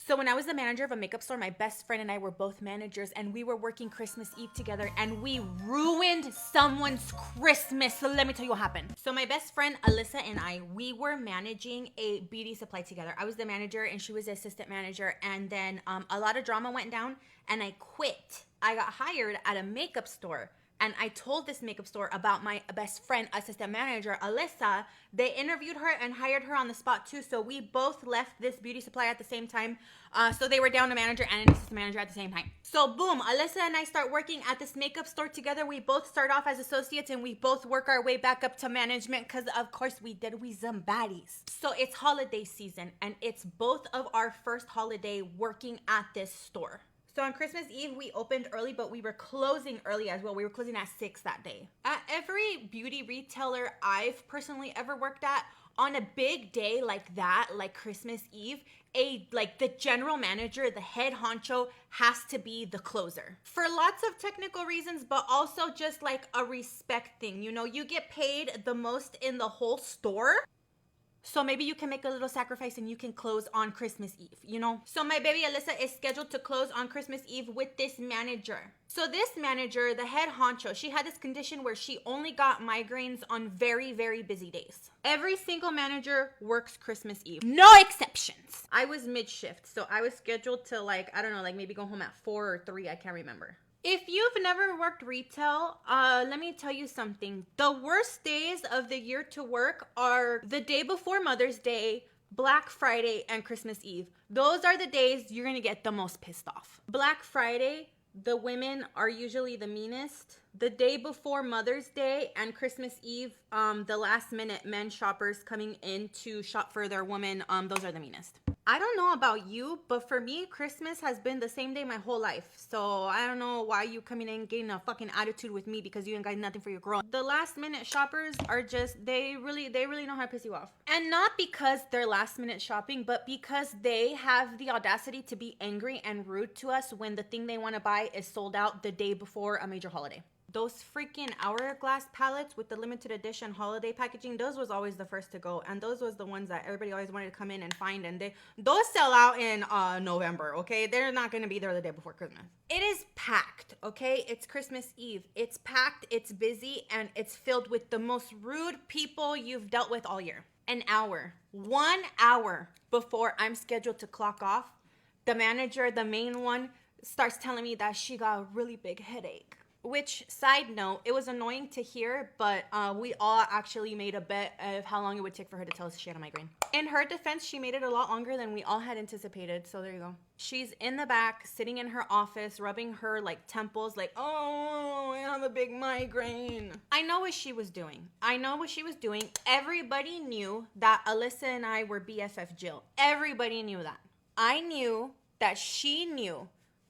So when I was the manager of a makeup store, my best friend and I were both managers, and we were working Christmas Eve together, and we ruined someone's Christmas. So let me tell you what happened. So my best friend Alyssa and I, we were managing a beauty supply together. I was the manager and she was the assistant manager, and then a lot of drama went down and I quit. I got hired at a makeup store. And I told this makeup store about my best friend, assistant manager, Alyssa. They interviewed her and hired her on the spot too. So we both left this beauty supply at the same time. So they were down a manager and an assistant manager at the same time. So boom, Alyssa and I start working at this makeup store together. We both start off as associates and we both work our way back up to management because of course we some baddies. So it's holiday season and it's both of our first holiday working at this store. So on Christmas Eve, we opened early, but we were closing early as well. We were closing at 6 that day. At every beauty retailer I've personally ever worked at, on a big day like that, like Christmas Eve, the general manager, the head honcho, has to be the closer. For lots of technical reasons, but also just like a respect thing. You know, you get paid the most in the whole store. So maybe you can make a little sacrifice and you can close on Christmas Eve, you know? So my baby Alyssa is scheduled to close on Christmas Eve with this manager. So this manager, the head honcho, she had this condition where she only got migraines on very, very busy days. Every single manager works Christmas Eve. No exceptions. I was mid-shift, so I was scheduled to maybe go home at 4 or 3, I can't remember. If you've never worked retail, let me tell you something. The worst days of the year to work are the day before Mother's Day, Black Friday, and Christmas Eve. Those are the days you're gonna get the most pissed off. Black Friday, the women are usually the meanest. The day before Mother's Day and Christmas Eve, the last minute men shoppers coming in to shop for their woman, those are the meanest. I don't know about you, but for me, Christmas has been the same day my whole life. So I don't know why you coming in getting a fucking attitude with me because you ain't got nothing for your girl. The last minute shoppers are just, they really know how to piss you off. And not because they're last minute shopping, but because they have the audacity to be angry and rude to us when the thing they want to buy is sold out the day before a major holiday. Those freaking hourglass palettes with the limited edition holiday packaging, those was always the first to go. And those was the ones that everybody always wanted to come in and find. And those sell out in November, okay? They're not going to be there the day before Christmas. It is packed, okay? It's Christmas Eve. It's packed, it's busy, and it's filled with the most rude people you've dealt with all year. 1 hour before I'm scheduled to clock off, the manager, the main one, starts telling me that she got a really big headache. Which, side note, it was annoying to hear, but we all actually made a bet of how long it would take for her to tell us she had a migraine. In her defense, she made it a lot longer than we all had anticipated, so there you go. She's in the back, sitting in her office, rubbing her temples oh, I have a big migraine. I know what she was doing. Everybody knew that Alyssa and I were BFF Jill. Everybody knew that. I knew that she knew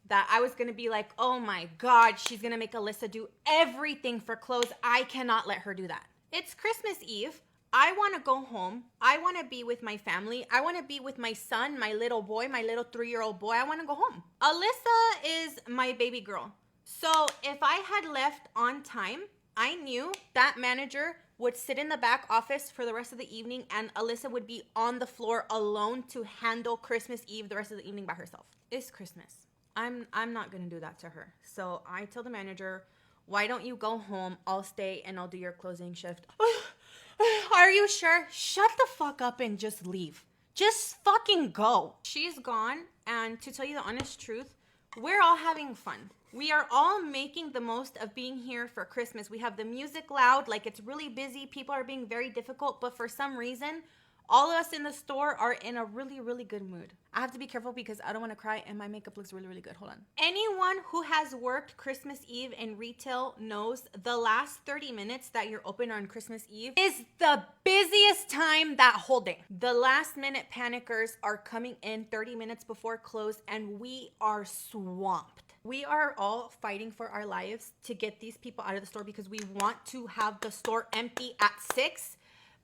that I was going to be like, oh my God, she's going to make Alyssa do everything for clothes. I cannot let her do that. It's Christmas Eve. I want to go home. I want to be with my family. I want to be with my son, my little boy, my little 3-year-old boy. I want to go home. Alyssa is my baby girl. So if I had left on time, I knew that manager would sit in the back office for the rest of the evening and Alyssa would be on the floor alone to handle Christmas Eve the rest of the evening by herself. It's Christmas. I'm not going to do that to her. So I told the manager, why don't you go home? I'll stay and I'll do your closing shift. Are you sure? Shut the fuck up and just leave. Just fucking go. She's gone. And to tell you the honest truth, we're all having fun. We are all making the most of being here for Christmas. We have the music loud, it's really busy. People are being very difficult. But for some reason, all of us in the store are in a really, really good mood. I have to be careful because I don't want to cry and my makeup looks really, really good. Hold on. Anyone who has worked Christmas Eve in retail knows the last 30 minutes that you're open on Christmas Eve is the busiest time that whole day. The last minute panickers are coming in 30 minutes before close and we are swamped. We are all fighting for our lives to get these people out of the store because we want to have the store empty at 6.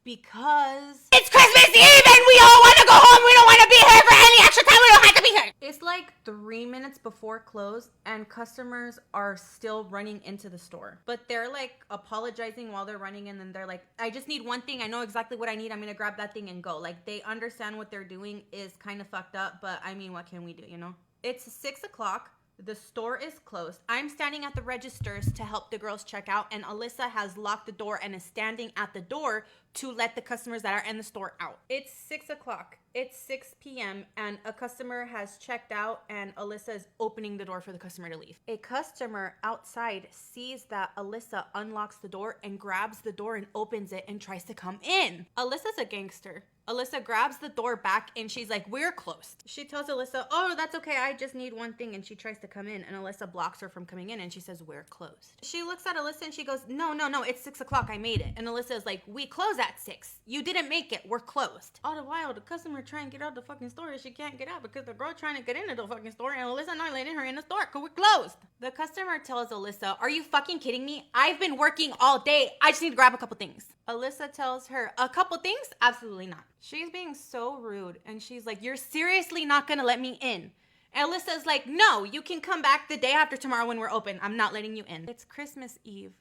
Because it's Christmas Eve and we all want to go home. We don't want to be here for any extra time. We don't have to be here. It's 3 3 minutes before close and customers are still running into the store. But they're like apologizing while they're running in, and they're like, I just need one thing. I know exactly what I need. I'm gonna grab that thing and go. Like, they understand what they're doing is kind of fucked up, but I mean, what can we do, you know? It's 6 o'clock. The store is closed. I'm standing at the registers to help the girls check out, and Alyssa has locked the door and is standing at the door to let the customers that are in the store out. It's 6 o'clock. It's 6 p.m. and a customer has checked out, and Alyssa is opening the door for the customer to leave. A customer outside sees that Alyssa unlocks the door and grabs the door and opens it and tries to come in. Alyssa's a gangster. Alyssa grabs the door back and she's like, we're closed. She tells Alyssa, oh, that's okay. I just need one thing. And she tries to come in, and Alyssa blocks her from coming in and she says, we're closed. She looks at Alyssa and she goes, no, it's 6 o'clock. I made it. And Alyssa is like, we close at 6. You didn't make it. We're closed. All the while, the customer trying to get out of the fucking store and she can't get out because the girl trying to get into the fucking store, and Alyssa not letting her in the store because we're closed. The customer tells Alyssa, are you fucking kidding me? I've been working all day. I just need to grab a couple things. Alyssa tells her, a couple things? Absolutely not. She's being so rude, and she's like, you're seriously not gonna let me in? And Alyssa's like, no, you can come back the day after tomorrow when we're open. I'm not letting you in. It's Christmas Eve,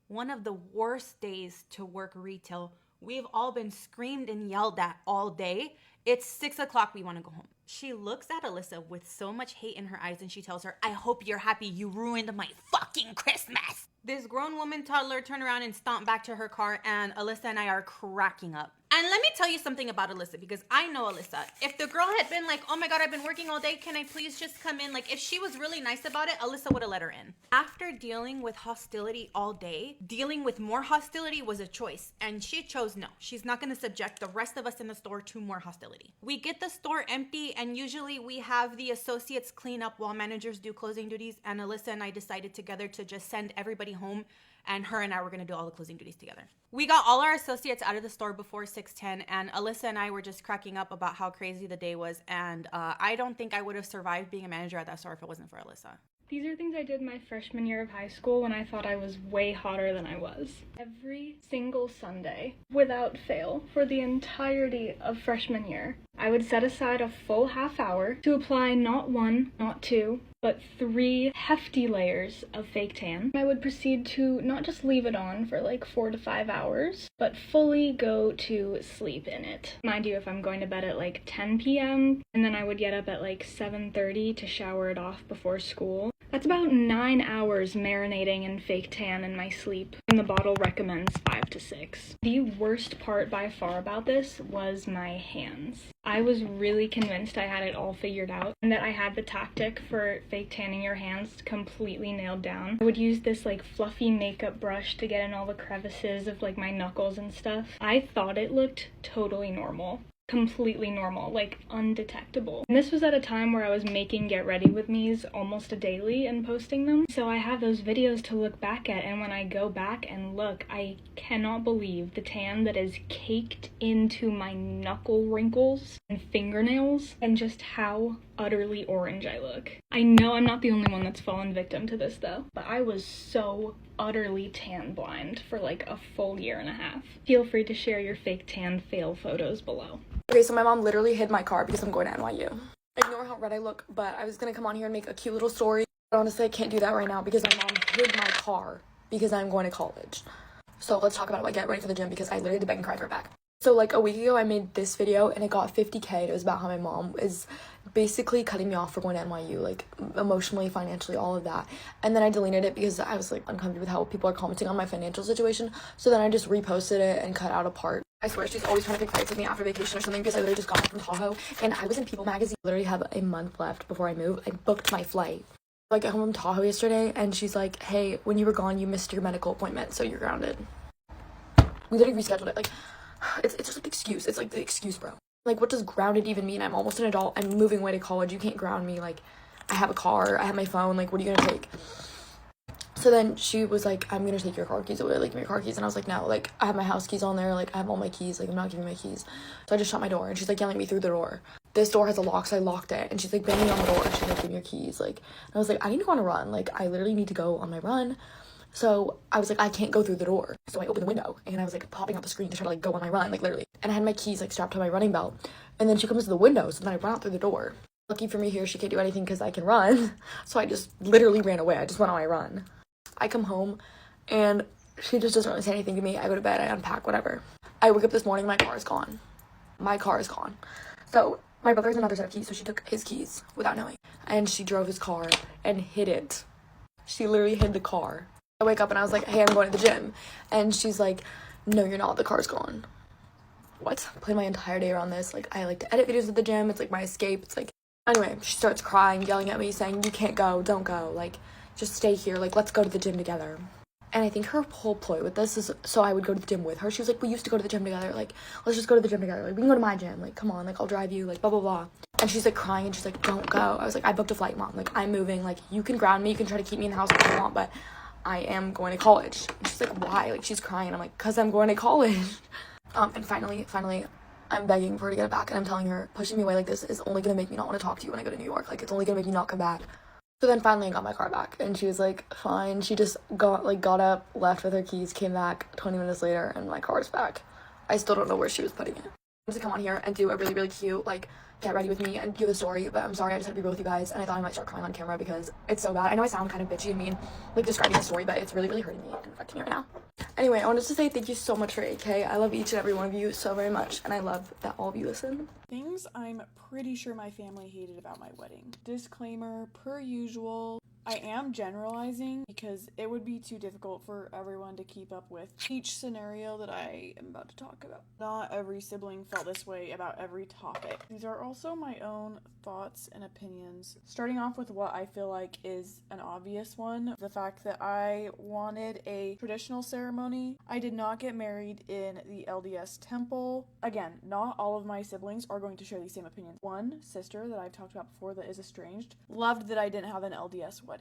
one of the worst days to work retail. We've all been screamed and yelled at all day. It's 6 o'clock. We want to go home. She looks at Alyssa with so much hate in her eyes, and she tells her, I hope you're happy. You ruined my fucking Christmas. This grown woman toddler turned around and stomped back to her car, and Alyssa and I are cracking up. And let me tell you something about Alyssa, because I know Alyssa. If the girl had been like, oh my God, I've been working all day, can I please just come in? Like, if she was really nice about it, Alyssa would have let her in. After dealing with hostility all day, dealing with more hostility was a choice. And she chose no. She's not going to subject the rest of us in the store to more hostility. We get the store empty, and usually we have the associates clean up while managers do closing duties. And Alyssa and I decided together to just send everybody home, and her and I were going to do all the closing duties together. We got all our associates out of the store before 6:10, and Alyssa and I were just cracking up about how crazy the day was, and I don't think I would have survived being a manager at that store if it wasn't for Alyssa. These are things I did my freshman year of high school when I thought I was way hotter than I was. Every single Sunday, without fail, for the entirety of freshman year, I would set aside a full half hour to apply not 1, not 2, but 3 hefty layers of fake tan. I would proceed to not just leave it on for like 4 to 5 hours, but fully go to sleep in it. Mind you, if I'm going to bed at like 10 p.m., and then I would get up at like 7:30 to shower it off before school, that's about 9 hours marinating in fake tan in my sleep, and the bottle recommends 5 to 6. The worst part by far about this was my hands. I was really convinced I had it all figured out and that I had the tactic for fake tanning your hands completely nailed down. I would use this like fluffy makeup brush to get in all the crevices of like my knuckles and stuff. I thought it looked totally normal. Completely normal, like undetectable. And this was at a time where I was making get ready with me's almost a daily and posting them. So I have those videos to look back at, and when I go back and look, I cannot believe the tan that is caked into my knuckle wrinkles and fingernails, and just how utterly orange I look. I know I'm not the only one that's fallen victim to this though, but I was so utterly tan blind for like a full year and a half. Feel free to share your fake tan fail photos below. Okay, so my mom literally hid my car because I'm going to NYU. Ignore how red I look, but I was gonna come on here and make a cute little story. But honestly, I can't do that right now because my mom hid my car because I'm going to college. So let's talk about like get ready for the gym, because I literally had to beg and cry for it back. So like a week ago I made this video and it got 50K. It was about how my mom is basically cutting me off for going to NYU, like emotionally, financially, all of that. And then I deleted it because I was like uncomfortable with how people are commenting on my financial situation. So then I just reposted it and cut out a part. I swear she's always trying to pick fights with me after vacation or something, because I literally just got back from Tahoe and I was in People magazine. I literally have a month left before I move. I booked my flight. Like at home from Tahoe yesterday, and she's like, hey, when you were gone you missed your medical appointment, so you're grounded. We literally rescheduled it. Like it's just like the excuse. It's like the excuse, bro. Like, what does grounded even mean? I'm almost an adult. I'm moving away to college. You can't ground me. Like, I have a car. I have my phone. Like, what are you gonna take? So then she was like, I'm gonna take your car keys away. Like, give me your car keys. And I was like, no. Like, I have my house keys on there. Like, I have all my keys. Like, I'm not giving my keys. So I just shut my door. And she's like yelling at me through the door. This door has a lock, so I locked it. And she's like banging on the door. And she's like, give me your keys. Like, and I was like, I need to go on a run. Like, I literally need to go on my run. So I was like, I can't go through the door. So I opened the window and I was like popping out the screen to try to like go on my run, like literally. And I had my keys like strapped to my running belt. And then she comes to the window, so then I run out through the door. Lucky for me here, she can't do anything because I can run. So I just literally ran away. I just went on my run. I come home and she just doesn't really say anything to me. I go to bed, I unpack, whatever. I wake up this morning, my car is gone. My car is gone. So my brother has another set of keys, so she took his keys without knowing. And she drove his car and hid it. She literally hid the car. I wake up and I was like, hey, I'm going to the gym. And she's like, no, you're not. The car's gone. What? I played my entire day around this. Like, I like to edit videos at the gym. It's like my escape. It's like, anyway, she starts crying, yelling at me, saying, you can't go. Don't go. Like, just stay here. Like, let's go to the gym together. And I think her whole ploy with this is so I would go to the gym with her. She was like, we used to go to the gym together. Like, let's just go to the gym together. Like, we can go to my gym. Like, come on. Like, I'll drive you. Like, blah, blah, blah. And she's like crying and she's like, don't go. I was like, I booked a flight, Mom. Like, I'm moving. Like, you can ground me. You can try to keep me in the house if you want, but I am going to college. And she's like, why? Like, she's crying. And I'm like, because I'm going to college. And finally, I'm begging for her to get it back. And I'm telling her, pushing me away like this is only going to make me not want to talk to you when I go to New York. Like, it's only going to make me not come back. So then finally I got my car back and she was like, fine. She just got up, left with her keys, came back 20 minutes later and my car's back. I still don't know where she was putting it. To come on here and do a really, really cute, like, get ready with me and give a story, but I'm sorry, I just had to be real with you guys, and I thought I might start crying on camera because it's so bad. I know I sound kind of bitchy and mean, like, describing the story, but it's really, really hurting me and affecting me right now. Anyway, I wanted to say thank you so much for 8K. I love each and every one of you so very much, and I love that all of you listen. Things I'm pretty sure my family hated about my wedding. Disclaimer, per usual, I am generalizing because it would be too difficult for everyone to keep up with each scenario that I am about to talk about. Not every sibling felt this way about every topic. These are also my own thoughts and opinions. Starting off with what I feel like is an obvious one, the fact that I wanted a traditional ceremony. I did not get married in the LDS temple. Again, not all of my siblings are going to share the same opinions. One sister that I've talked about before that is estranged loved that I didn't have an LDS wedding.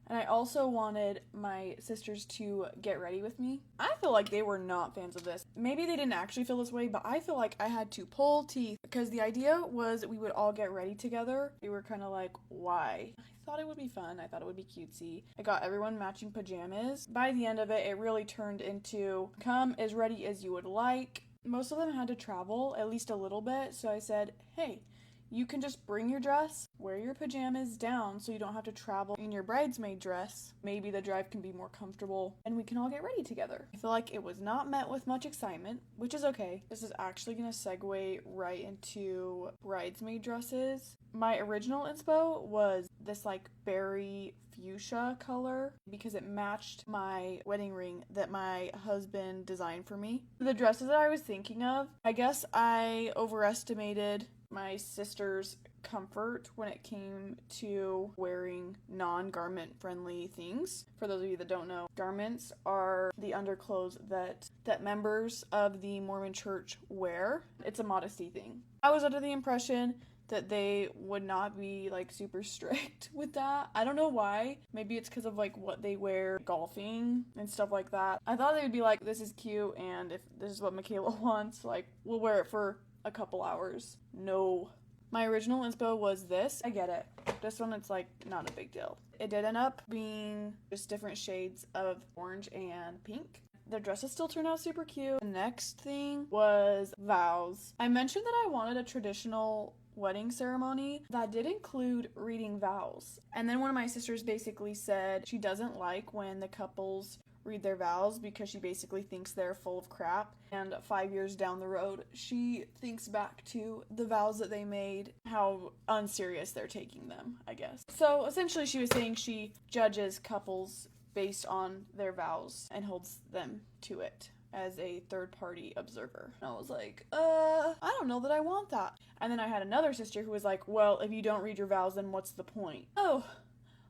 And I also wanted my sisters to get ready with me. I feel like they were not fans of this. Maybe they didn't actually feel this way, but I feel like I had to pull teeth because the idea was we would all get ready together. They were kind of like, why? I thought it would be fun. I thought it would be cutesy. I got everyone matching pajamas. By the end of it, it really turned into come as ready as you would like. Most of them had to travel at least a little bit, so I said, hey, you can just bring your dress, wear your pajamas down so you don't have to travel in your bridesmaid dress. Maybe the drive can be more comfortable and we can all get ready together. I feel like it was not met with much excitement, which is okay. This is actually going to segue right into bridesmaid dresses. My original inspo was this like berry fuchsia color because it matched my wedding ring that my husband designed for me. The dresses that I was thinking of, I guess I overestimated my sister's comfort when it came to wearing non-garment friendly things. For those of you that don't know, garments are the underclothes that members of the Mormon church wear. It's a modesty thing. I was under the impression that they would not be like super strict with that. I don't know why. Maybe it's because of like what they wear golfing and stuff like that. I thought they would be like, this is cute and if this is what Michaela wants, like we'll wear it for a couple hours. No. My original inspo was this. I get it. This one, it's like not a big deal. It did end up being just different shades of orange and pink. The dresses still turned out super cute. The next thing was vows. I mentioned that I wanted a traditional wedding ceremony that did include reading vows. And then one of my sisters basically said she doesn't like when the couples read their vows because she basically thinks they're full of crap, and 5 years down the road she thinks back to the vows that they made, how unserious they're taking them, I guess. So essentially she was saying she judges couples based on their vows and holds them to it as a third-party observer. And I was like, I don't know that I want that. And then I had another sister who was like, well, if you don't read your vows, then what's the point? Oh,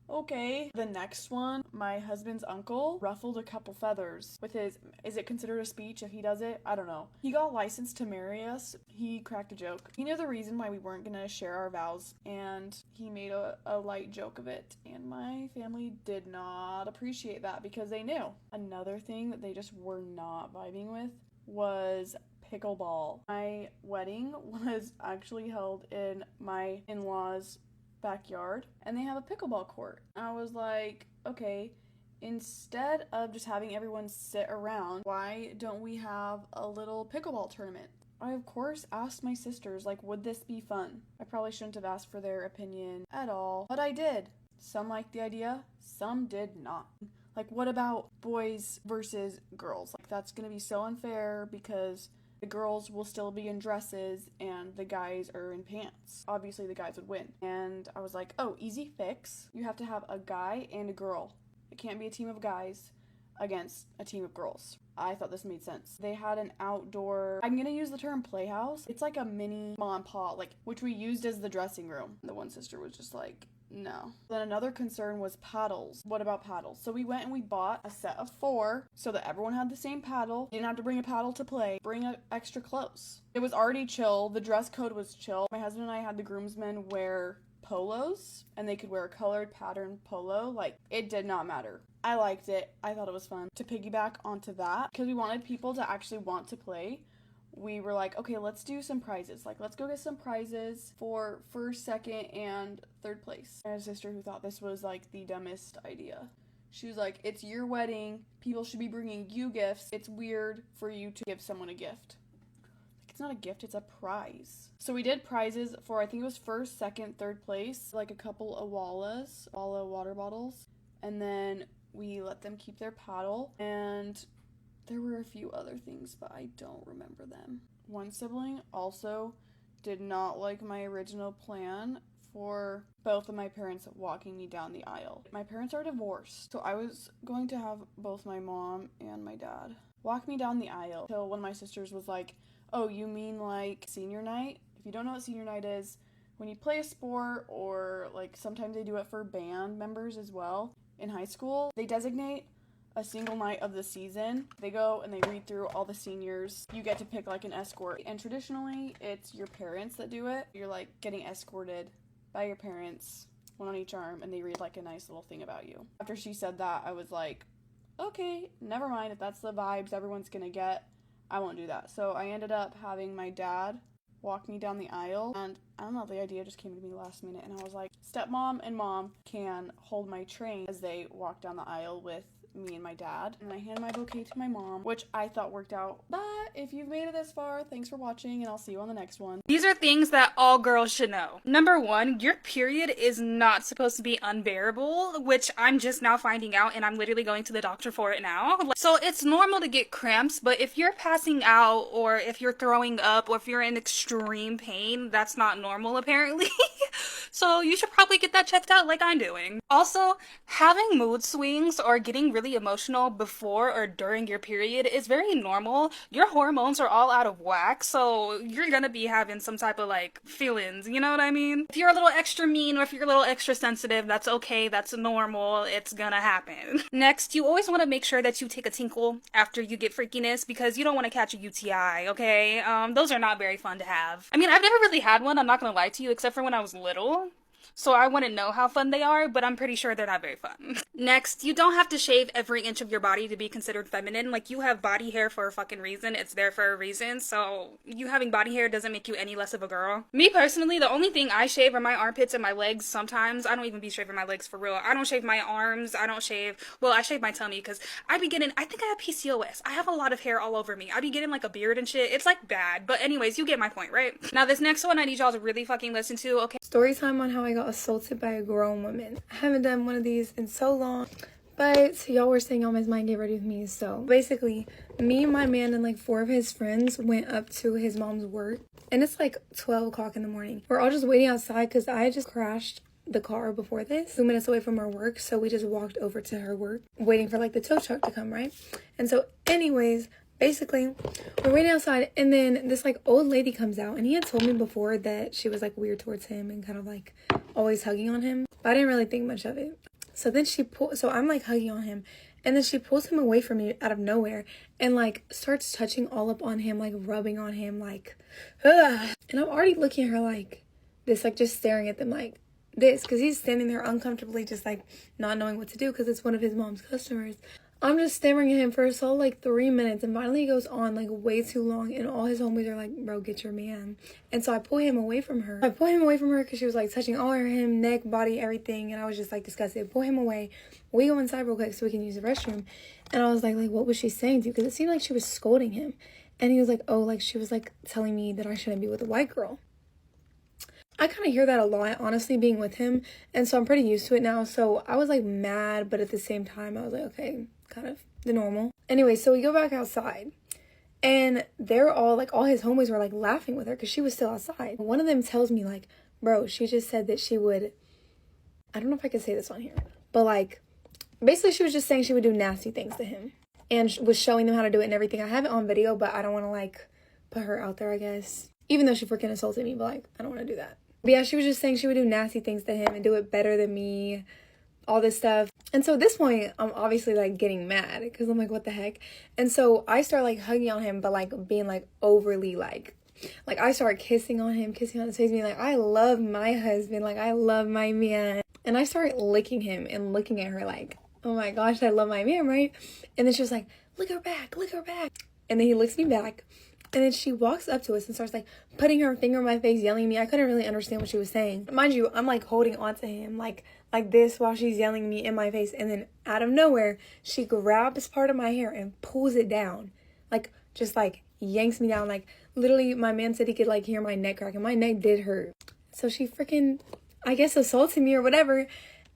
okay. The next one, my husband's uncle ruffled a couple feathers with his, is it considered a speech if he does it? I don't know. He got licensed to marry us. He cracked a joke. He knew the reason why we weren't gonna share our vows, and he made a light joke of it, and my family did not appreciate that because they knew. Another thing that they just were not vibing with was pickleball. My wedding was actually held in my in-laws' backyard, and they have a pickleball court. I was like, okay, instead of just having everyone sit around, why don't we have a little pickleball tournament? I of course asked my sisters, like, would this be fun? I probably shouldn't have asked for their opinion at all, but I did. Some liked the idea, some did not. Like, what about boys versus girls? Like, that's gonna be so unfair because the girls will still be in dresses and the guys are in pants. Obviously, the guys would win. And I was like, oh, easy fix. You have to have a guy and a girl. It can't be a team of guys against a team of girls. I thought this made sense. They had an outdoor, I'm gonna use the term playhouse. It's like a mini mom and pop, like, which we used as the dressing room. The one sister was just like, no. Then another concern was paddles. What about paddles? So we went and we bought a set of 4 so that everyone had the same paddle. You didn't have to bring a paddle to play. Bring extra clothes. It was already chill. The dress code was chill. My husband and I had the groomsmen wear polos and they could wear a colored pattern polo. Like, it did not matter. I liked it. I thought it was fun. To piggyback onto that, because we wanted people to actually want to play, we were like, okay, let's do some prizes. Like, let's go get some prizes for first, second, and third place. I had a sister who thought this was, like, the dumbest idea. She was like, it's your wedding. People should be bringing you gifts. It's weird for you to give someone a gift. Like, it's not a gift, it's a prize. So we did prizes for, I think it was first, second, third place. Like, a couple of Walla water bottles. And then we let them keep their paddle. And there were a few other things, but I don't remember them. One sibling also did not like my original plan for both of my parents walking me down the aisle. My parents are divorced, so I was going to have both my mom and my dad walk me down the aisle till one of my sisters was like, oh, you mean like senior night? If you don't know what senior night is, when you play a sport or like sometimes they do it for band members as well in high school, they designate a single night of the season. They go and they read through all the seniors. You get to pick like an escort. And traditionally, it's your parents that do it. You're like getting escorted by your parents, one on each arm, and they read like a nice little thing about you. After she said that, I was like, okay, never mind. If that's the vibes everyone's gonna get, I won't do that. So I ended up having my dad walk me down the aisle, and I don't know, the idea just came to me last minute, and I was like, stepmom and mom can hold my train as they walk down the aisle with me and my dad, and I hand my bouquet to my mom, which I thought worked out. But if you've made it this far, thanks for watching, and I'll see you on the next one. These are things that all girls should know. Number 1, your period is not supposed to be unbearable, which I'm just now finding out, and I'm literally going to the doctor for it now. So it's normal to get cramps, but if you're passing out, or if you're throwing up, or if you're in extreme pain, that's not normal apparently. So you should probably get that checked out like I'm doing. Also, having mood swings or getting really emotional before or during your period is very normal. Your hormones are all out of whack, so you're gonna be having some type of like feelings, you know what I mean? If you're a little extra mean or if you're a little extra sensitive, that's okay, that's normal, it's gonna happen. Next, you always want to make sure that you take a tinkle after you get freakiness because you don't want to catch a UTI, okay? Those are not very fun to have. I mean, I've never really had one, I'm not gonna lie to you, except for when I was little. So I wouldn't know how fun they are, but I'm pretty sure they're not very fun. Next, you don't have to shave every inch of your body to be considered feminine. Like, you have body hair for a fucking reason. It's there for a reason. So you having body hair doesn't make you any less of a girl. Me personally, the only thing I shave are my armpits and my legs sometimes. I don't even be shaving my legs for real. I don't shave my arms. I don't shave, well, I shave my tummy because I be getting, I think I have PCOS. I have a lot of hair all over me. I be getting like a beard and shit. It's like bad. But anyways, you get my point, right? Now this next one I need y'all to really fucking listen to, okay? Story time on how I got assaulted by a grown woman. I haven't done one of these in so long, but y'all were saying y'all might get ready with me. So basically, me, my man, and like 4 of his friends went up to his mom's work, and it's like 12 o'clock in the morning. We're all just waiting outside because I just crashed the car before this 2 minutes away from her work, so we just walked over to her work waiting for like the tow truck to come, right? And so anyways, basically, we're waiting outside, and then this like old lady comes out, and he had told me before that she was like weird towards him and kind of like always hugging on him, but I didn't really think much of it. So then so I'm like hugging on him, and then she pulls him away from me out of nowhere and like starts touching all up on him, like rubbing on him, like, ugh. And I'm already looking at her like this, like just staring at them like this, because he's standing there uncomfortably, just like not knowing what to do because it's one of his mom's customers. I'm just staring at him for so like 3 minutes, and finally he goes on like way too long, and all his homies are like, bro, get your man. And so I pull him away from her. Because she was like touching all of him, neck, body, everything, and I was just like disgusted. Pull him away. We go inside real quick so we can use the restroom. And I was like what was she saying to you? Because it seemed like she was scolding him. And he was like, oh, like she was like telling me that I shouldn't be with a white girl. I kind of hear that a lot, honestly, being with him. And so I'm pretty used to it now. So I was like mad, but at the same time, I was like, okay, kind of the normal. Anyway, so we go back outside. And they're all like, all his homies were like laughing with her because she was still outside. One of them tells me like, bro, she just said that she would, I don't know if I can say this on here, but like, basically she was just saying she would do nasty things to him. And was showing them how to do it and everything. I have it on video, but I don't want to like put her out there, I guess. Even though she freaking assaulted me, but like, I don't want to do that. But yeah, she was just saying she would do nasty things to him and do it better than me, all this stuff. And so at this point, I'm obviously like getting mad because I'm like, what the heck? And so I start like hugging on him, but like being like overly like I start kissing on him, kissing on his face, being like, I love my husband, like I love my man. And I start licking him and looking at her like, oh my gosh, I love my man, right? And then she was like, lick her back, lick her back. And then he licks me back. And then she walks up to us and starts like putting her finger on my face, yelling at me. I couldn't really understand what she was saying. Mind you, I'm like holding on to him like this while she's yelling at me in my face. And then out of nowhere, she grabs part of my hair and pulls it down. Like just like yanks me down. Like literally my man said he could like hear my neck crack and my neck did hurt. So she freaking, I guess, assaulted me or whatever.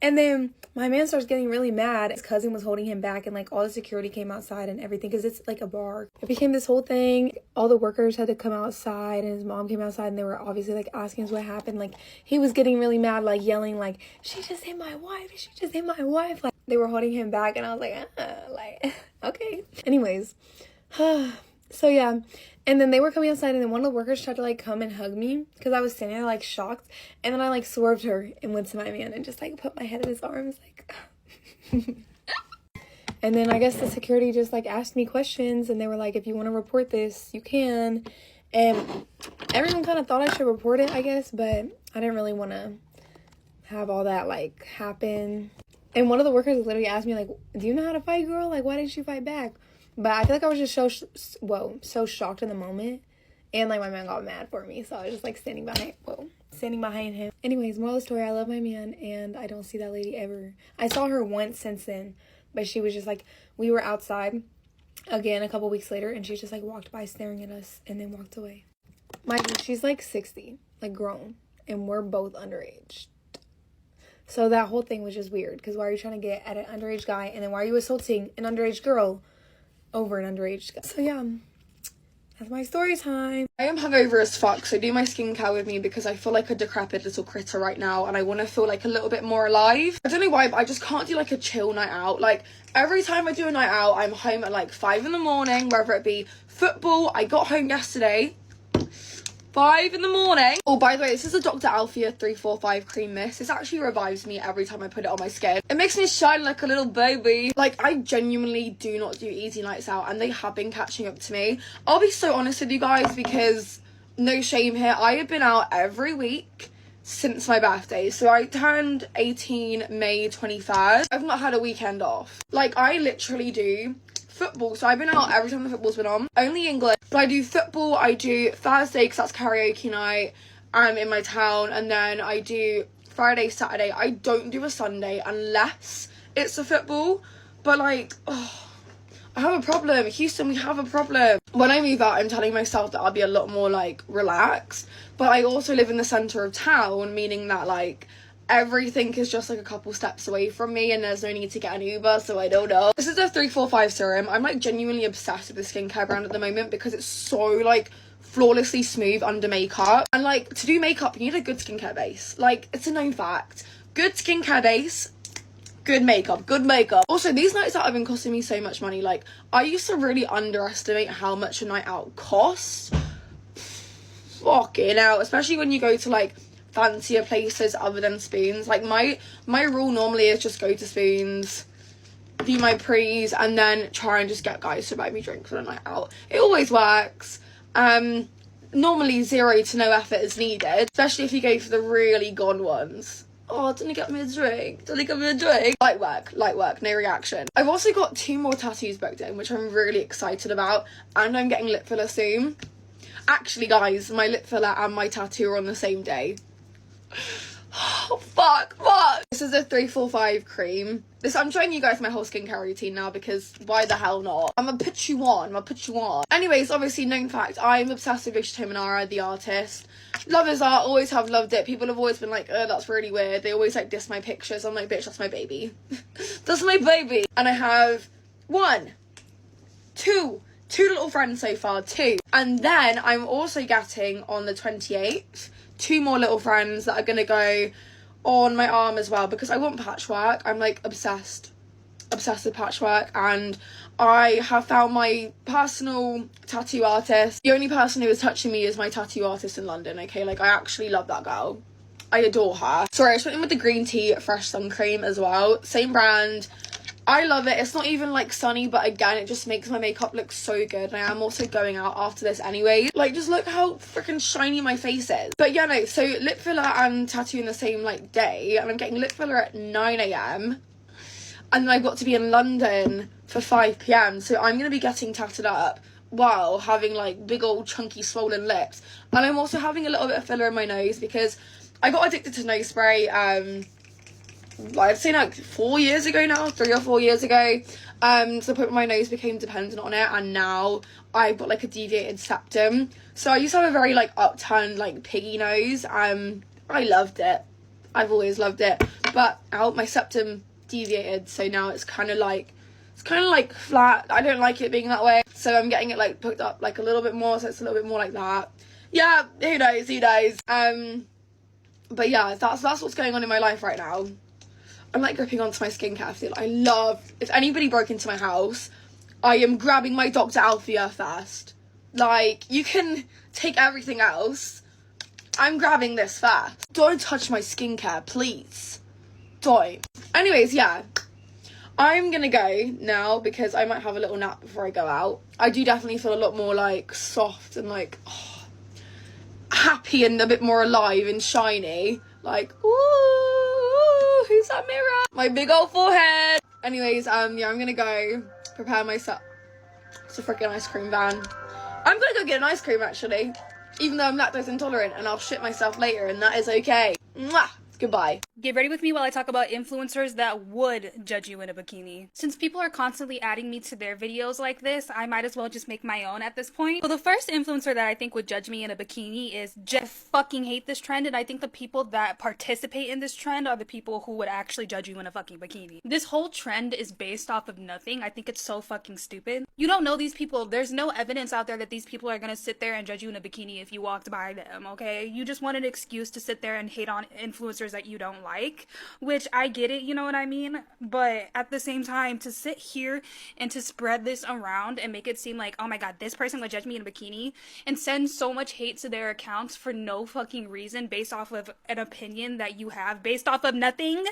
And then my man starts getting really mad. His cousin was holding him back and like all the security came outside and everything because it's like a bar. It became this whole thing. All the workers had to come outside and his mom came outside and they were obviously like asking us what happened. Like he was getting really mad, like yelling like, she just hit my wife. She just hit my wife. Like they were holding him back and I was like, okay. Anyways, so yeah. And then they were coming outside and then one of the workers tried to like come and hug me because I was standing there like shocked. And then I like swerved her and went to my man and just like put my head in his arms like. And then I guess the security just like asked me questions and they were like, if you want to report this, you can. And everyone kind of thought I should report it, I guess, but I didn't really want to have all that like happen. And one of the workers literally asked me like, do you know how to fight, girl? Like, why didn't you fight back? But I feel like I was just so shocked in the moment. And like my man got mad for me. So I was just like standing behind him. Anyways, moral of the story, I love my man and I don't see that lady ever. I saw her once since then. But she was just like, we were outside again a couple weeks later. And she just like walked by staring at us and then walked away. Mind you, she's like 60, like grown. And we're both underage. So that whole thing was just weird. Because why are you trying to get at an underage guy? And then why are you assaulting an underage girl over an underage guy? So yeah, that's my story time. I am hungover as fuck, so do my skincare with me because I feel like a decrepit little critter right now and I want to feel like a little bit more alive. I don't know why, but I just can't do like a chill night out. Like every time I do a night out, I'm home at like 5 in the morning, whether it be football. I got home yesterday 5 in the morning. Oh, by the way, this is a Dr. Althea 345 cream mist. This actually revives me every time I put it on my skin. It makes me shine like a little baby. Like, I genuinely do not do easy nights out, and they have been catching up to me. I'll be so honest with you guys, because no shame here, I have been out every week since my birthday. So I turned 18 May 23rd. I've not had a weekend off. Like, I literally do football, so I've been out every time the football's been on, only England, but I do football. I do Thursday because that's karaoke night in my town, and then I do Friday, Saturday. I don't do a Sunday unless it's a football. But like, oh, I have a problem. Houston, we have a problem. When I move out, I'm telling myself that I'll be a lot more like relaxed, but I also live in the center of town, meaning that like everything is just like a couple steps away from me and there's no need to get an Uber, so I don't know. This is a 345 serum. I'm like genuinely obsessed with this skincare brand at the moment because it's so like flawlessly smooth under makeup. And like, to do makeup, you need a good skincare base. Like, it's a known fact. Good skincare base, good makeup, good makeup. Also, these nights out have been costing me so much money. Like, I used to really underestimate how much a night out costs. Fucking hell, especially when you go to like fancier places other than Spoons. Like my rule normally is just go to Spoons, do my prees, and then try and just get guys to buy me drinks on a night out. It always works. Normally 0 to no effort is needed, especially if you go for the really gone ones. Oh, didn't he get me a drink? Didn't he get me a drink? Light work, no reaction. I've also got 2 more tattoos booked in, which I'm really excited about, and I'm getting lip filler soon. Actually, guys, my lip filler and my tattoo are on the same day. Oh, fuck. This is a 345 cream. I'm showing you guys my whole skincare routine now because why the hell not? I'm gonna put you on. Anyways, obviously, known fact, I'm obsessed with Rachel Tominara, the artist. Love his art, always have loved it. People have always been like, oh, that's really weird. They always like diss my pictures. I'm like, bitch, that's my baby. That's my baby. And I have two little friends so far, two. And then I'm also getting on the 28th, 2 more little friends that are gonna go on my arm as well because I want patchwork. I'm like obsessed with patchwork, and I have found my personal tattoo artist. The only person who is touching me is my tattoo artist in London, okay? Like, I actually love that girl. I adore her. Sorry, I just went in with the green tea fresh sun cream as well. Same brand. I love it. It's not even like sunny, but again, it just makes my makeup look so good. And I am also going out after this anyway. Like, just look how freaking shiny my face is. But yeah, no, so lip filler and tattoo in the same like day, and I'm getting lip filler at 9 a.m. and then I've got to be in London for 5 p.m. so I'm gonna be getting tatted up while having like big old chunky swollen lips. And I'm also having a little bit of filler in my nose because I got addicted to nose spray I'd say like 4 years ago now, 3 or 4 years ago, to the point where my nose became dependent on it, and now I've got like a deviated septum. So I used to have a very like upturned like piggy nose. I loved it. I've always loved it, but my septum deviated, so now it's kind of like flat. I don't like it being that way, so I'm getting it like poked up like a little bit more, so it's a little bit more like that. Yeah, who knows. But yeah, that's what's going on in my life right now. I'm like gripping onto my skincare feel. I love, if anybody broke into my house, I am grabbing my Dr. Althea first. Like, you can take everything else, I'm grabbing this first. Don't touch my skincare, please. Don't. Anyways, yeah, I'm gonna go now because I might have a little nap before I go out. I do definitely feel a lot more like soft and like happy and a bit more alive and shiny. Like, ooh, who's that mirror? My big old forehead. Anyways, yeah, I'm gonna go prepare myself. It's a freaking ice cream van. I'm gonna go get an ice cream actually, even though I'm lactose intolerant, and I'll shit myself later, and that is okay. Mwah! Goodbye. Get ready with me while I talk about influencers that would judge you in a bikini. Since people are constantly adding me to their videos like this, I might as well just make my own at this point. So the first influencer that I think would judge me in a bikini is Jeff. Fucking hate this trend, and I think the people that participate in this trend are the people who would actually judge you in a fucking bikini. This whole trend is based off of nothing. I think it's so fucking stupid. You don't know these people. There's no evidence out there that these people are gonna sit there and judge you in a bikini if you walked by them, okay? You just want an excuse to sit there and hate on influencers that you don't like, which I get it, you know what I mean? But at the same time, to sit here and to spread this around and make it seem like, oh my god, this person would judge me in a bikini, and send so much hate to their accounts for no fucking reason based off of an opinion that you have based off of nothing,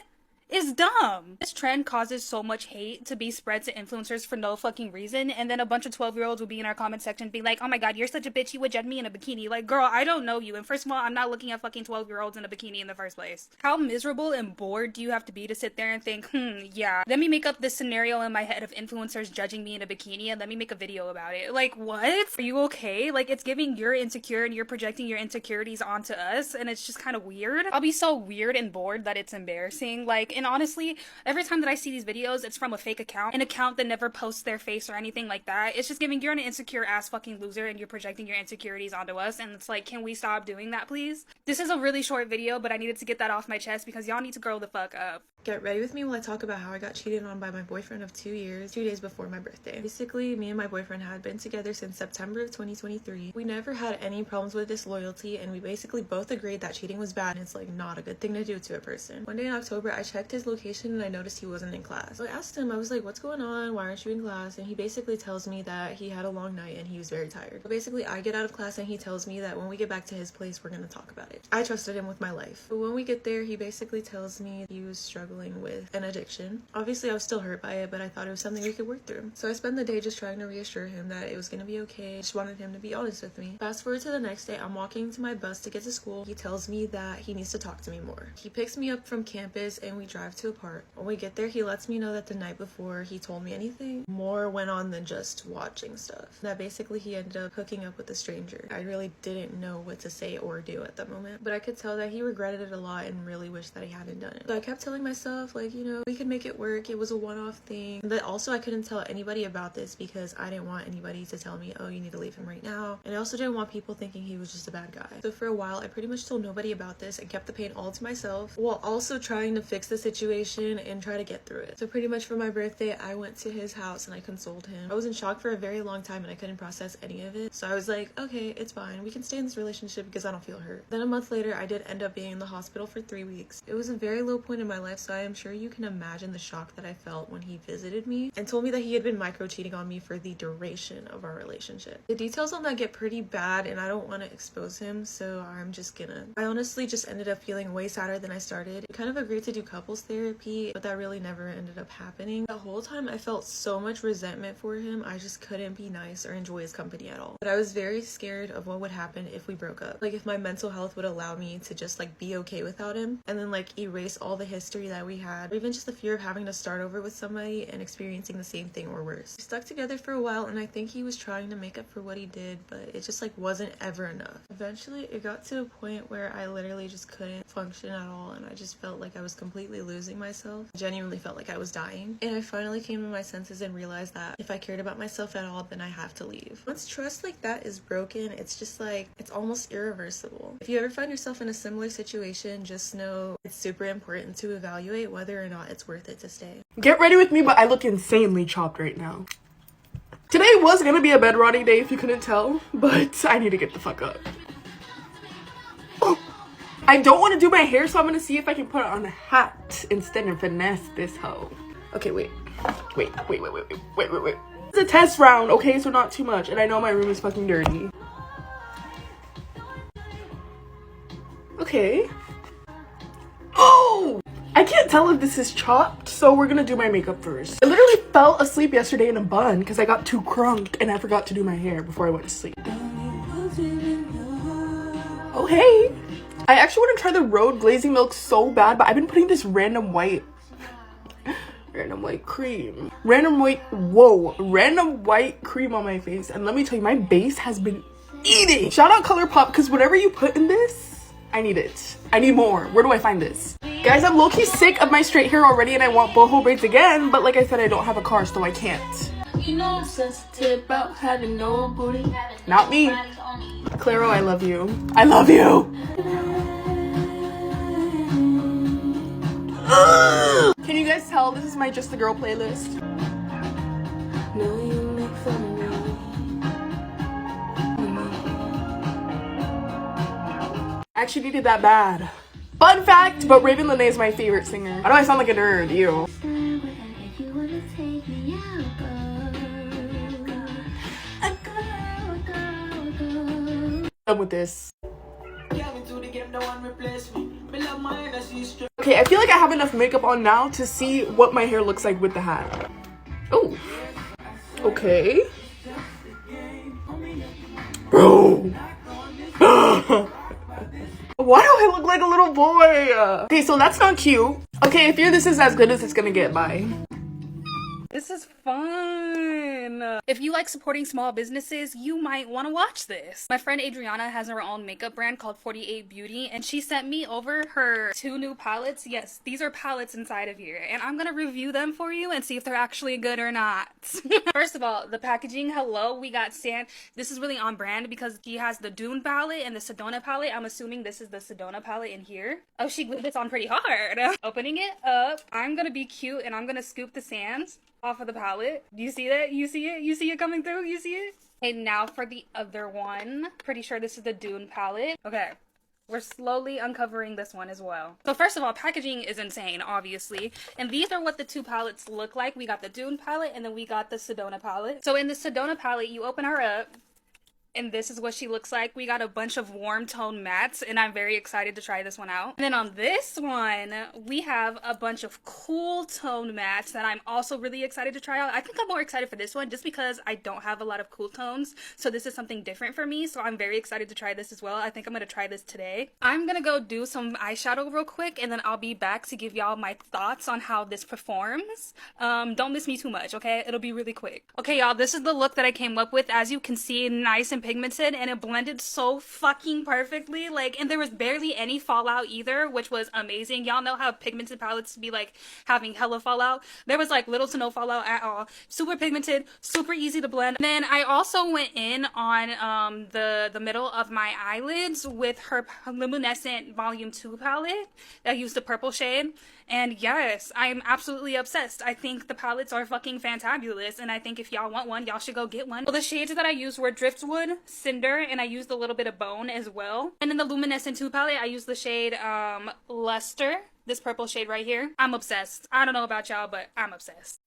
is dumb. This trend causes so much hate to be spread to influencers for no fucking reason, and then a bunch of 12-year-olds will be in our comment section being like, oh my god, you're such a bitch, you would judge me in a bikini. Like, girl, I don't know you, and first of all, I'm not looking at fucking 12-year-olds in a bikini in the first place. How miserable and bored do you have to be to sit there and think, yeah, let me make up this scenario in my head of influencers judging me in a bikini and let me make a video about it. Like, what? Are you okay? Like, it's giving you're insecure and you're projecting your insecurities onto us, and it's just kind of weird. I'll be so weird and bored that it's embarrassing. Like, and honestly, every time that I see these videos, it's from a fake account, an account that never posts their face or anything like that. It's just giving you're an insecure ass fucking loser and you're projecting your insecurities onto us, and it's like, can we stop doing that, please? This is a really short video, but I needed to get that off my chest because y'all need to grow the fuck up. Get ready with me while I talk about how I got cheated on by my boyfriend of 2 years, 2 days before my birthday. Basically, me and my boyfriend had been together since September of 2023. We never had any problems with disloyalty, and we basically both agreed that cheating was bad and it's like not a good thing to do to a person. One day in October, I checked his location and I noticed he wasn't in class. So I asked him, I was like, what's going on? Why aren't you in class? And he basically tells me that he had a long night and he was very tired. So basically, I get out of class and he tells me that when we get back to his place, we're gonna talk about it. I trusted him with my life. But when we get there, he basically tells me he was struggling struggling with an addiction. Obviously, I was still hurt by it, but I thought it was something we could work through. So I spent the day just trying to reassure him that it was going to be okay. I just wanted him to be honest with me. Fast forward to the next day, I'm walking to my bus to get to school. He tells me that he needs to talk to me more. He picks me up from campus and we drive to a park. When we get there, he lets me know that the night before he told me anything, more went on than just watching stuff. That basically he ended up hooking up with a stranger. I really didn't know what to say or do at that moment, but I could tell that he regretted it a lot and really wished that he hadn't done it. So I kept telling myself, like, you know, we could make it work. It was a one-off thing. But also I couldn't tell anybody about this because I didn't want anybody to tell me, oh, you need to leave him right now. And I also didn't want people thinking he was just a bad guy. So for a while, I pretty much told nobody about this and kept the pain all to myself while also trying to fix the situation and try to get through it. So pretty much for my birthday, I went to his house and I consoled him. I was in shock for a very long time and I couldn't process any of it. So I was like, okay, it's fine. We can stay in this relationship because I don't feel hurt. Then a month later, I did end up being in the hospital for 3 weeks. It was a very low point in my life, so I am sure you can imagine the shock that I felt when he visited me and told me that he had been micro cheating on me for the duration of our relationship. The details on that get pretty bad and I don't want to expose him, so I honestly just ended up feeling way sadder than I started. We kind of agreed to do couples therapy, but that really never ended up happening. The whole time I felt so much resentment for him, I just couldn't be nice or enjoy his company at all. But I was very scared of what would happen if we broke up. Like if my mental health would allow me to just like be okay without him and then like erase all the history that we had, or even just the fear of having to start over with somebody and experiencing the same thing or worse. We stuck together for a while and I think he was trying to make up for what he did, but it just like wasn't ever enough. Eventually it got to a point where I literally just couldn't function at all and I just felt like I was completely losing myself. I genuinely felt like I was dying. And I finally came to my senses and realized that if I cared about myself at all, then I have to leave. Once trust like that is broken, it's just like, it's almost irreversible. If you ever find yourself in a similar situation, just know it's super important to evaluate whether or not it's worth it to stay. Get ready with me, but I look insanely chopped right now. Today was gonna be a bed rotting day if you couldn't tell, but I need to get the fuck up. Oh, I don't want to do my hair, so I'm gonna see if I can put on a hat instead and finesse this hoe. Okay, wait. It's a test round, okay, so not too much, and I know my room is fucking dirty. Okay. Oh! I can't tell if this is chopped, so we're gonna do my makeup first. I literally fell asleep yesterday in a bun because I got too crunked and I forgot to do my hair before I went to sleep. Oh, hey! I actually want to try the Road Glazing Milk so bad, but I've been putting this random white cream. Random white cream on my face. And let me tell you, my base has been eating. Shout out ColourPop, because whatever you put in this, I need it. I need more. Where do I find this? Guys, I'm low-key sick of my straight hair already and I want boho braids again, but like I said, I don't have a car, so I can't. You know I'm sensitive about having no booty. Not me. Claro, I love you. I love you! Can you guys tell this is my Just the Girl playlist? No, you make fun of me. I actually needed that bad. Fun fact, but Raven Lene is my favorite singer. Why do I sound like a nerd? Ew. Done with this. Okay, I feel like I have enough makeup on now to see what my hair looks like with the hat. Oh. Okay. Bro. Why do I look like a little boy? Okay, so that's not cute. Okay, I fear this is as good as it's gonna get. Bye. This is fun. If you like supporting small businesses, you might want to watch this. My friend Adriana has her own makeup brand called 48 Beauty, and she sent me over her 2 new palettes. Yes, these are palettes inside of here, and I'm gonna review them for you and see if they're actually good or not. First of all, the packaging, hello, we got sand. This is really on brand because she has the Dune palette and the Sedona palette. I'm assuming this is the Sedona palette in here. Oh, she glued this on pretty hard. Opening it up, I'm gonna be cute and I'm gonna scoop the sands off of the palette. Do you see that? You see it? You see it coming through? You see it? Okay, now for the other one. Pretty sure this is the Dune palette. Okay, we're slowly uncovering this one as well. So first of all, packaging is insane, obviously. And these are what the 2 palettes look like. We got the Dune palette and then we got the Sedona palette. So in the Sedona palette, you open her up and this is what she looks like. We got a bunch of warm tone mattes, and I'm very excited to try this one out. And then on this one, we have a bunch of cool tone mattes that I'm also really excited to try out. I think I'm more excited for this one just because I don't have a lot of cool tones, so this is something different for me, so I'm very excited to try this as well. I think I'm gonna try this today. I'm gonna go do some eyeshadow real quick, and then I'll be back to give y'all my thoughts on how this performs. Don't miss me too much, okay? It'll be really quick. Okay, y'all, this is the look that I came up with. As you can see, nice and pigmented, and it blended so fucking perfectly. Like, and there was barely any fallout either, which was amazing. Y'all know how pigmented palettes be like having hella fallout. There was like little to no fallout at all. Super pigmented, super easy to blend. And then I also went in on the middle of my eyelids with her Luminescent Volume 2 palette. I used the purple shade. And yes, I'm absolutely obsessed. I think the palettes are fucking fantabulous, and I think if y'all want one, y'all should go get one. Well, the shades that I used were Driftwood, Cinder, and I used a little bit of Bone as well. And in the Luminescent 2 palette, I used the shade Luster, this purple shade right here. I'm obsessed. I don't know about y'all, but I'm obsessed.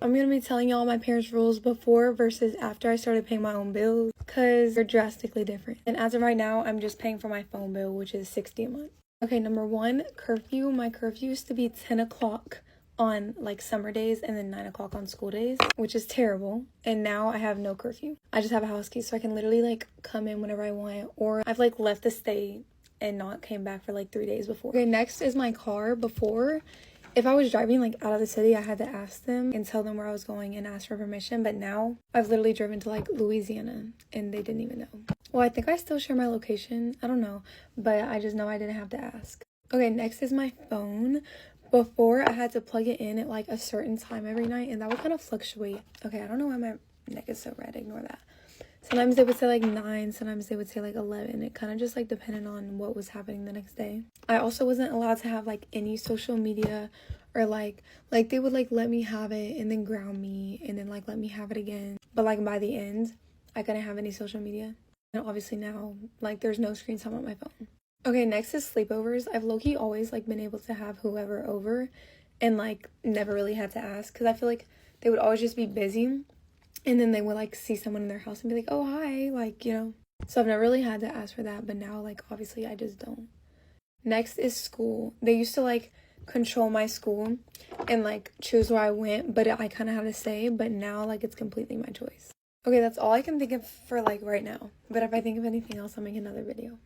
I'm gonna be telling y'all my parents' rules before versus after I started paying my own bills, because they're drastically different. And as of right now, I'm just paying for my phone bill, which is $60 a month. Okay, number one, curfew. My curfew used to be 10 o'clock on like summer days and then 9 o'clock on school days, which is terrible. And now I have no curfew. I just have a house key, so I can literally like come in whenever I want, or I've like left the state and not came back for like 3 days before. Okay, next is my car. Before, if I was driving like out of the city, I had to ask them and tell them where I was going and ask for permission. But now I've literally driven to like Louisiana and they didn't even know. Well, I think I still share my location. I don't know, but I just know I didn't have to ask. Okay, next is my phone. Before, I had to plug it in at like a certain time every night, and that would kind of fluctuate. Okay, I don't know why my neck is so red. Ignore that. Sometimes they would say like 9, sometimes they would say like 11. It kind of just like depended on what was happening the next day. I also wasn't allowed to have like any social media, or like they would like let me have it and then ground me and then like let me have it again. But like by the end, I couldn't have any social media. And obviously now, like, there's no screen time on my phone. Okay, next is sleepovers. I've low-key always, like, been able to have whoever over and, like, never really had to ask. Because I feel like they would always just be busy. And then they would, like, see someone in their house and be like, oh, hi. Like, you know. So I've never really had to ask for that. But now, like, obviously, I just don't. Next is school. They used to, like, control my school and, like, choose where I went. But I kind of had to say. But now, like, it's completely my choice. Okay, that's all I can think of for, like, right now. But if I think of anything else, I'll make another video.